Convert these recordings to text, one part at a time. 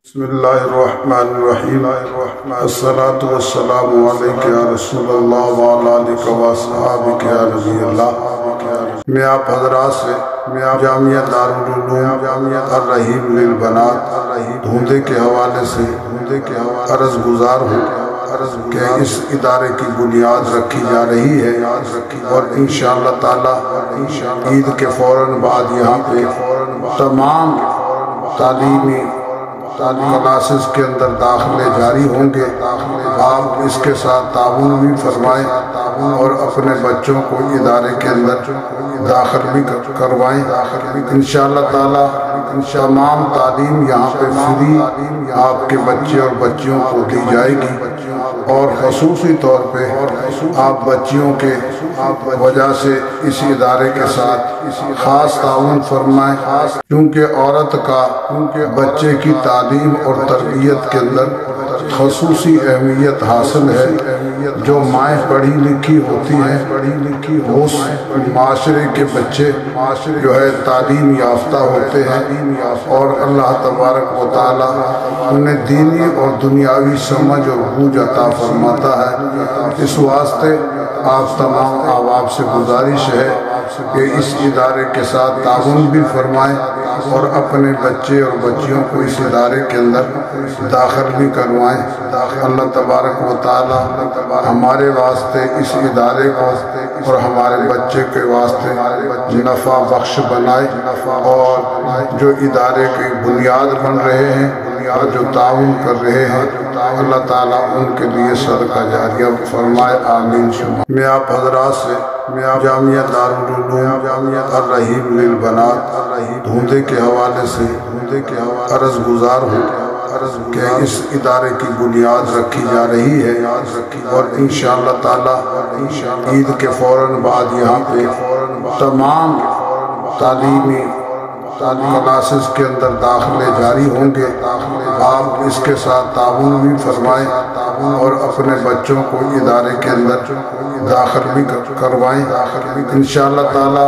بسم اللہ الرحمن الرحیم الصلاۃ والسلام علیک یا رسول اللہ وعلی آلک و اصحابک یا نبی اللہ۔ میں آپ حضرات سے جامعہ دارالعلوم الرحیم للبنات دھوندے کے حوالے سے عرض گزار ہوں کہ اس ادارے کی بنیاد رکھی جا رہی ہے اور انشاءاللہ تعالی عید کے فوراً بعد یہاں پہ تمام تعلیمی کلاسز کے اندر داخلے جاری ہوں گے۔ آپ اس کے ساتھ تعاون بھی فرمائیں اور اپنے بچوں کو ادارے کے اندر داخل بھی کروائیں۔ انشاءاللہ تعالی تمام تعلیم یہاں پہ فری آپ کے بچے اور بچیوں کو دی جائے گی، اور خصوصی طور پہ آپ بچیوں کے وجہ سے اس ادارے کے ساتھ خاص تعاون فرمائیں، کیونکہ عورت کا بچے کی تعلیم اور تربیت کے اندر خصوصی اہمیت حاصل ہے۔ جو مائیں پڑھی لکھی ہوتی ہیں اس معاشرے کے بچے جو ہے تعلیم یافتہ ہوتے ہیں، اور اللہ تبارک و تعالی انہیں دینی اور دنیاوی سمجھ اور بوجھ عطا فرماتا ہے۔ اس واسطے آپ تمام احباب سے گزارش ہے کہ اس ادارے کے ساتھ تعاون بھی فرمائیں اور اپنے بچے اور بچیوں کو اس ادارے کے اندر داخل بھی کروائیں۔ اللہ تبارک و تعالی ہمارے واسطے اس ادارے کو اور ہمارے بچے کے واسطے نفع بخش بنائے، اور جو ادارے کی بنیاد بن رہے ہیں اور جو تعاون کر رہے ہیں اللہ تعالیٰ ان کے لیے صدقہ جاریہ فرمائے، آمین۔ میں آپ حضرات سے جامعہ دارالعلوم الرحیم للبنات دھوندے کے حوالے سے عرض گزار ہوں کہ اس ادارے کی بنیاد رکھی جا رہی ہے اور انشاءاللہ تعالی عید کے فوراً بعد یہاں پہ تمام تعلیمی کلاسز کے اندر داخلے جاری ہوں گے۔ آپ اس کے ساتھ تعاون بھی فرمائیں اور اپنے بچوں کو ادارے کے اندر داخل بھی کروائیں۔ انشاءاللہ تعالی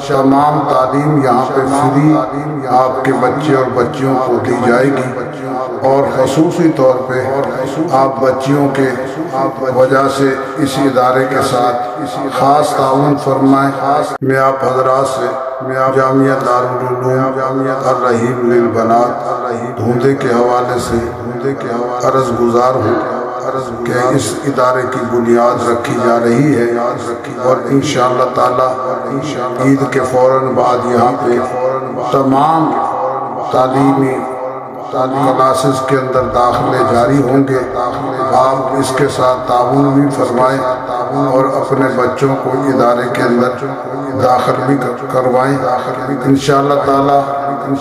تمام تعلیم یہاں پہ فری آپ کے بچے اور بچیوں کو دی جائے گی، اور خصوصی طور پہ آپ بچیوں کے وجہ سے اس ادارے کے ساتھ خاص تعاون فرمائیں۔ میں آپ حضرات سے جامعہ دارالعلوم الرحیم للبنات دھوندے کے حوالے سے عرض گزار ہوں کہ اس ادارے کی بنیاد رکھی جا رہی ہے اور انشاءاللہ تعالی عید کے فوراً بعد یہاں پہ تمام تعلیمی کلاسز کے اندر داخلے جاری ہوں گے۔ آپ اس کے ساتھ تعاون بھی فرمائیں اور اپنے بچوں کو ادارے کے اندر داخل بھی کروائیں۔ انشاءاللہ تعالی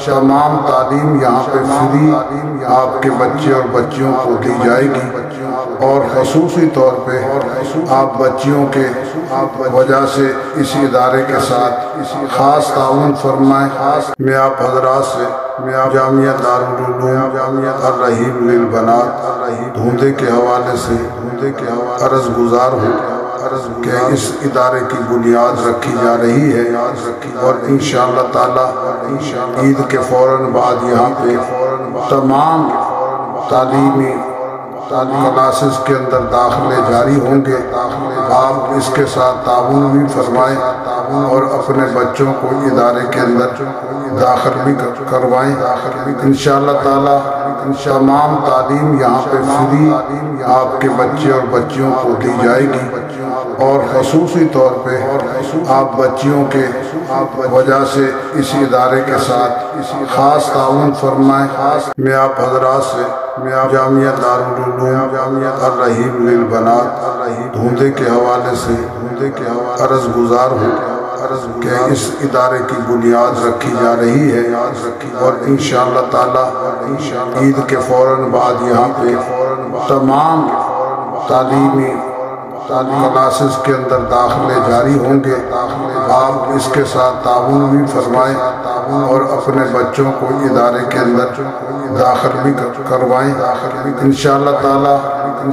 تمام تعلیم یہاں پہ فری آپ کے بچے اور بچیوں کو دی جائے گی، اور خصوصی طور پہ آپ بچیوں کے وجہ سے اس ادارے کے ساتھ خاص تعاون فرمائیں۔ میں آپ حضرات سے جامعہ دارالعلوم الرحیم للبنات دھوندے کے حوالے سے عرض گزار ہوں کہ اس ادارے کی بنیاد رکھی جا رہی ہے اور انشاءاللہ تعالی عید کے فوراً بعد یہاں پہ تمام تعلیمی کلاسز کے اندر داخلے جاری ہوں گے۔ آپ اس کے ساتھ تعاون بھی فرمائیں اور اپنے بچوں کو ادارے کے اندر داخل بھی کروائیں۔ انشاءاللہ تعالی تمام تعلیم یہاں پہ فری آپ کے بچے اور بچیوں کو دی جائے گی، اور خصوصی طور پہ آپ بچیوں کے وجہ سے اس ادارے کے ساتھ خاص تعاون فرمائیں۔ میں آپ حضرات سے جامعہ دارالعلوم الرحیم للبنات دھوندے کے حوالے سے عرض گزار ہوں کہ اس ادارے کی بنیاد رکھی جا رہی ہے اور انشاءاللہ تعالی عید کے فوراً بعد یہاں پہ تمام تعلیمی کلاسز کے اندر داخلے جاری ہوں گے۔ آپ اس کے ساتھ تعاون بھی فرمائیں اور اپنے بچوں کو ادارے کے اندر داخل بھی کروائیں۔ انشاءاللہ تعالی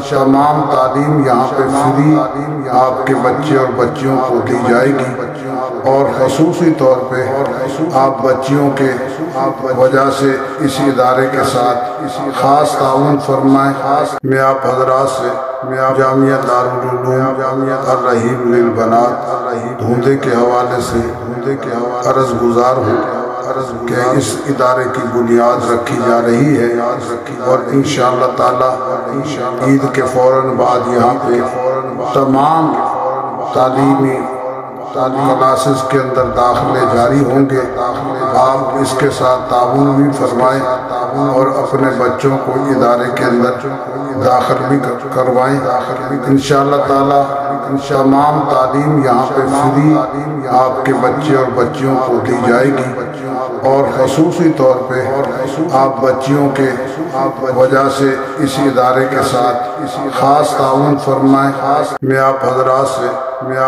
تمام تعلیم یہاں پہ فری آپ کے بچے اور بچیوں کو دی جائے گی، اور خصوصی طور پہ آپ بچیوں کے وجہ سے اس ادارے کے ساتھ خاص تعاون فرمائیں۔ میں آپ حضرات سے جامعہ دارالعلوم الرحیم للبنات دھوندے کے حوالے سے عرض گزار ہوں کہ اس ادارے کی بنیاد رکھی جا رہی ہے، اور انشاءاللہ تعالی عید کے فوراً بعد یہاں پہ تمام تعلیمی کلاسز کے اندر داخلے جاری ہوں گے۔ آپ اس کے ساتھ تعاون بھی فرمائیں اور اپنے بچوں کو ادارے کے اندر داخل بھی کروائیں۔ انشاءاللہ تعالی تمام تعلیم یہاں پہ فری آپ کے بچے اور بچیوں کو دی جائے گی، اور خصوصی طور پہ آپ بچیوں کے وجہ سے اس ادارے کے ساتھ خاص تعاون فرمائیں۔ میں آپ حضرات سے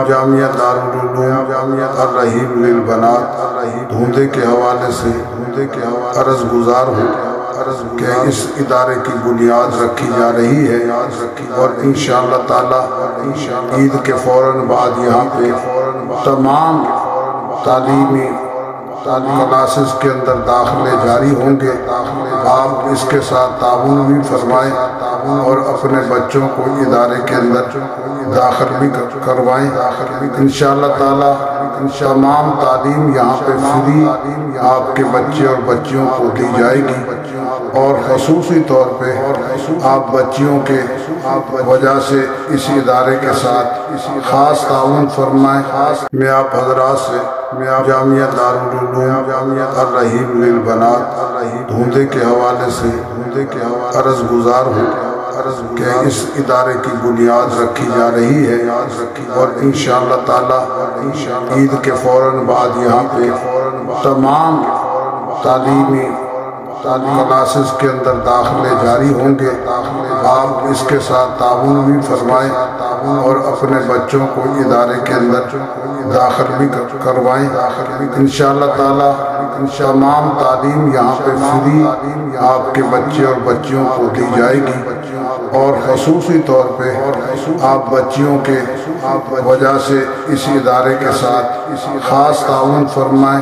جامعہ دارالعلوم الرحیم للبنات دھوندے کے حوالے سے عرض گزار ہوں کہ اس ادارے کی بنیاد رکھی جا رہی ہے، اور انشاءاللہ تعالی عید کے فوراً بعد یہاں پہ تمام تعلیمی کلاسز کے اندر داخلے جاری ہوں گے۔ آپ اس کے ساتھ تعاون بھی فرمائیں اور اپنے بچوں کو ادارے کے اندر داخل بھی کروائیں۔ انشاءاللہ تعالی تمام تعلیم یہاں پہ فری آپ کے بچے اور بچیوں کو دی جائے گی، اور خصوصی طور پہ آپ بچیوں کے وجہ سے اس ادارے کے ساتھ خاص تعاون فرمائیں۔ میں آپ حضرات سے جامعہ دارالعلوم الرحیم للبنات دھوندے کے حوالے سے عرض گزار ہوں کہ اس ادارے کی بنیاد رکھی جا رہی ہے، اور انشاءاللہ تعالی عید کے فوراً بعد یہاں پہ تمام تعلیمی کلاسز کے اندر داخلے جاری ہوں گے۔ آپ اس کے ساتھ تعاون بھی فرمائیں اور اپنے بچوں کو ادارے کے اندر داخل بھی کروائیں۔ انشاءاللہ تعالی تمام تعلیم یہاں پہ فری آپ کے بچے اور بچیوں کو دی جائے گی، اور خصوصی طور پہ آپ بچیوں کے وجہ سے اس ادارے کے ساتھ خاص تعاون فرمائیں۔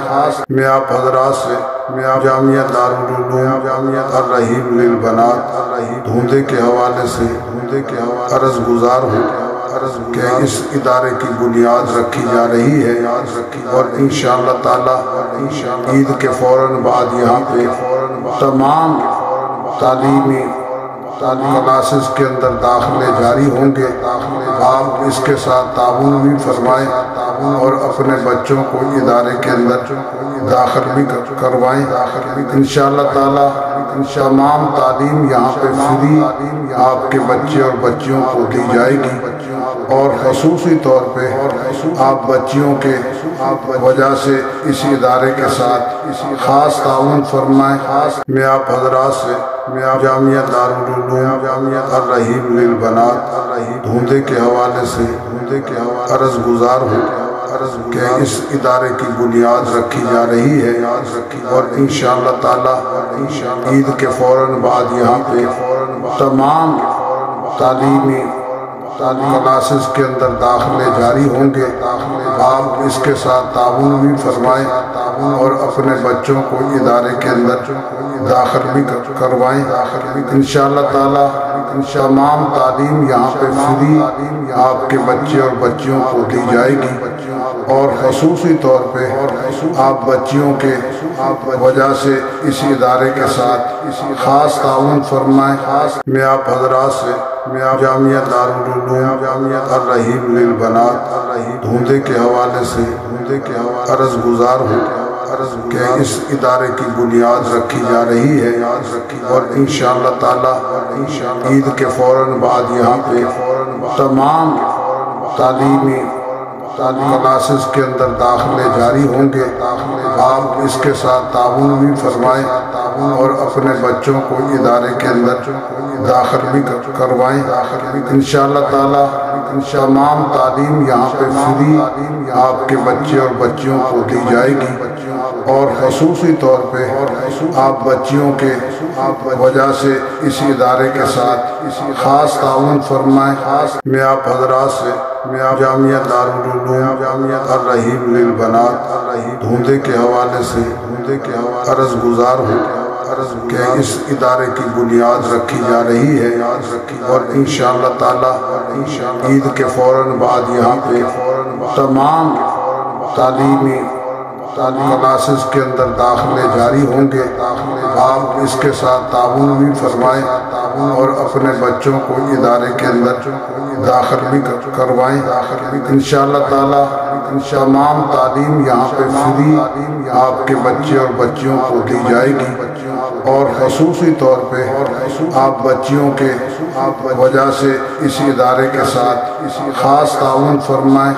میں آپ حضرات سے جامعہ دارالعلوم الرحیم للبنات دھوندے کے حوالے سے عرض گزار ہوں کہ اس ادارے کی بنیاد رکھی جا رہی ہے، اور انشاءاللہ تعالی عید کے فوراً بعد یہاں پہ تمام تعلیمی کلاسز کے اندر داخلے جاری ہوں گے۔ آپ اس کے ساتھ تعاون بھی فرمائیں اور اپنے بچوں کو ادارے کے اندر داخل بھی کروائیں۔ انشاءاللہ تعالی تمام تعلیم یہاں پہ فری آپ کے بچے اور بچیوں کو دی جائے گی، اور خصوصی طور پہ آپ بچیوں کے وجہ سے اس ادارے کے ساتھ خاص تعاون فرمائیں۔ میں آپ حضرات سے جامعہ دارالعلوم الرحیم للبنات دھوندے کے حوالے سے عرض گزار ہوں کہ اس ادارے کی بنیاد رکھی جا رہی ہے، اور انشاءاللہ تعالی عید کے فوراً بعد یہاں پہ تمام تعلیمی کلاسز کے اندر داخلے جاری ہوں گے۔ آپ اس کے ساتھ تعاون بھی فرمائیں اور اپنے بچوں کو ادارے کے اندر داخل بھی کروائیں۔ انشاءاللہ تعالی تمام تعلیم یہاں پہ فری آپ کے بچے اور بچیوں کو دی جائے گی، اور خصوصی طور پہ آپ بچیوں کے وجہ سے اس ادارے کے ساتھ خاص تعاون فرمائیں۔ میں آپ حضرات سے جامعہ دارالعلوم الرحیم للبنات دھوندے کے حوالے سے عرض گزار ہوں کہ اس ادارے کی بنیاد رکھی جا رہی ہے، اور انشاءاللہ تعالی عید کے فوراً بعد یہاں پہ تمام تعلیمی کلاسز کے اندر داخلے جاری ہوں گے۔ آپ اس کے ساتھ تعاون بھی فرمائیں اور اپنے بچوں کو ادارے کے اندر داخل بھی کروائیں۔ انشاءاللہ تعالی تمام تعلیم یہاں پہ فری آپ کے بچے اور بچیوں کو دی جائے گی، اور خصوصی طور پہ آپ بچیوں کے وجہ سے اس ادارے کے ساتھ خاص تعاون فرمائیں۔ میں آپ حضرات سے جامعہ دارالعلوم الرحیم للبنات دھوندے کے حوالے سے عرض گزار ہوں کہ اس ادارے کی بنیاد رکھی جا رہی ہے، اور انشاءاللہ تعالی عید کے فوراً بعد یہاں پہ تمام تعلیمی کلاسز کے اندر داخلے جاری ہوں گے۔ آپ اس کے ساتھ تعاون بھی فرمائیں اور اپنے بچوں کو ادارے کے اندر داخل بھی کروائیں۔ انشاءاللہ تعالی تمام تعلیم یہاں پہ فری آپ کے بچے اور بچیوں کو دی جائے گی، اور خصوصی طور پہ آپ بچیوں کے وجہ سے اس ادارے کے ساتھ خاص تعاون فرمائیں۔